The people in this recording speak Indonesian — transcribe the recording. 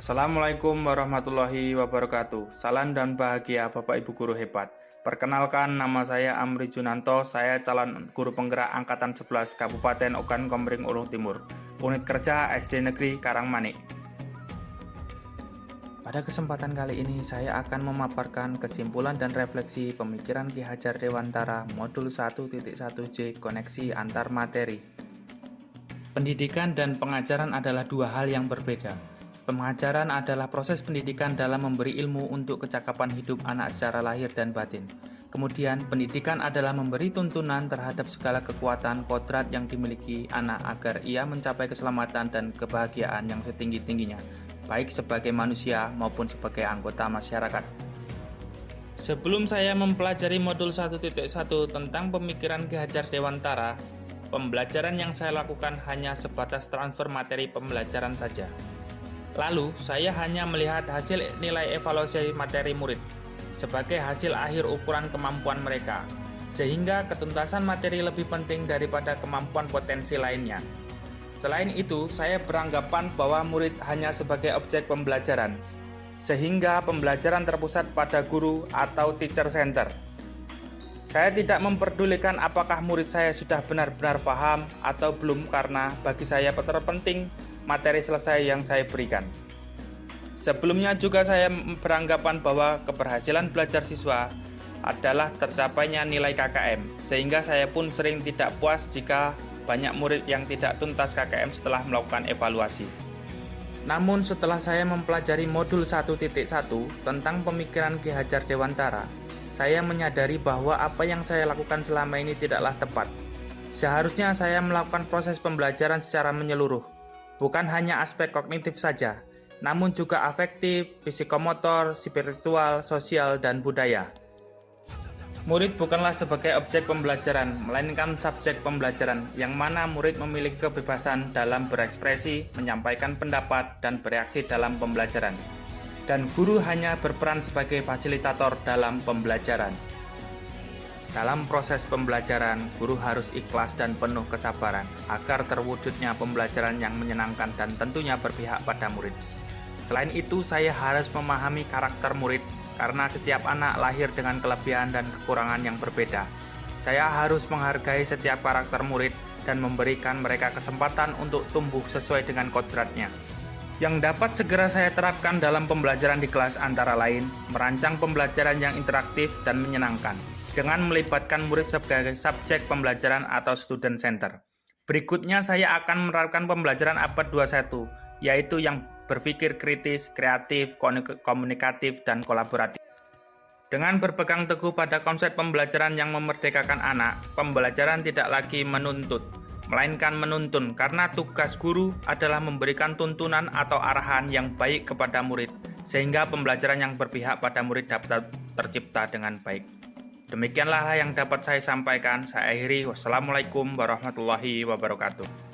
Assalamualaikum warahmatullahi wabarakatuh. Salam dan bahagia Bapak Ibu guru hebat. Perkenalkan, nama saya Amri Junanto. Saya calon guru penggerak angkatan 11 Kabupaten Ogan Komering Ulu Timur. Unit kerja SD Negeri Karangmanik. Pada kesempatan kali ini saya akan memaparkan kesimpulan dan refleksi pemikiran Ki Hajar Dewantara Modul 1.1J Koneksi Antar Materi. Pendidikan dan pengajaran adalah dua hal yang berbeda. Pengajaran adalah proses pendidikan dalam memberi ilmu untuk kecakapan hidup anak secara lahir dan batin. Kemudian, pendidikan adalah memberi tuntunan terhadap segala kekuatan kodrat yang dimiliki anak agar ia mencapai keselamatan dan kebahagiaan yang setinggi-tingginya, baik sebagai manusia maupun sebagai anggota masyarakat. Sebelum saya mempelajari modul 1.1 tentang pemikiran Ki Hajar Dewantara, pembelajaran yang saya lakukan hanya sebatas transfer materi pembelajaran saja. Lalu, saya hanya melihat hasil nilai evaluasi materi murid sebagai hasil akhir ukuran kemampuan mereka, sehingga ketuntasan materi lebih penting daripada kemampuan potensi lainnya. Selain itu, saya beranggapan bahwa murid hanya sebagai objek pembelajaran, sehingga pembelajaran terpusat pada guru atau teacher center. Saya tidak memperdulikan apakah murid saya sudah benar-benar paham atau belum, karena bagi saya terpenting materi selesai yang saya berikan. Sebelumnya juga saya beranggapan bahwa keberhasilan belajar siswa adalah tercapainya nilai KKM, sehingga saya pun sering tidak puas jika banyak murid yang tidak tuntas KKM setelah melakukan evaluasi. Namun setelah saya mempelajari modul 1.1 tentang pemikiran Ki Hajar Dewantara, saya menyadari bahwa apa yang saya lakukan selama ini tidaklah tepat. Seharusnya saya melakukan proses pembelajaran secara menyeluruh, bukan hanya aspek kognitif saja, namun juga afektif, psikomotor, spiritual, sosial, dan budaya. Murid bukanlah sebagai objek pembelajaran, melainkan subjek pembelajaran, yang mana murid memiliki kebebasan dalam berekspresi, menyampaikan pendapat, dan bereaksi dalam pembelajaran. Dan guru hanya berperan sebagai fasilitator dalam pembelajaran. Dalam proses pembelajaran, guru harus ikhlas dan penuh kesabaran agar terwujudnya pembelajaran yang menyenangkan dan tentunya berpihak pada murid. Selain itu, saya harus memahami karakter murid karena setiap anak lahir dengan kelebihan dan kekurangan yang berbeda. Saya harus menghargai setiap karakter murid dan memberikan mereka kesempatan untuk tumbuh sesuai dengan kodratnya. Yang dapat segera saya terapkan dalam pembelajaran di kelas antara lain, merancang pembelajaran yang interaktif dan menyenangkan, dengan melibatkan murid sebagai subjek pembelajaran atau student center. Berikutnya saya akan menerapkan pembelajaran abad 21, yaitu yang berpikir kritis, kreatif, komunikatif, dan kolaboratif. Dengan berpegang teguh pada konsep pembelajaran yang memerdekakan anak, pembelajaran tidak lagi menuntut, melainkan menuntun, karena tugas guru adalah memberikan tuntunan atau arahan yang baik kepada murid, sehingga pembelajaran yang berpihak pada murid dapat tercipta dengan baik. Demikianlah yang dapat saya sampaikan. Saya akhiri. Wassalamualaikum warahmatullahi wabarakatuh.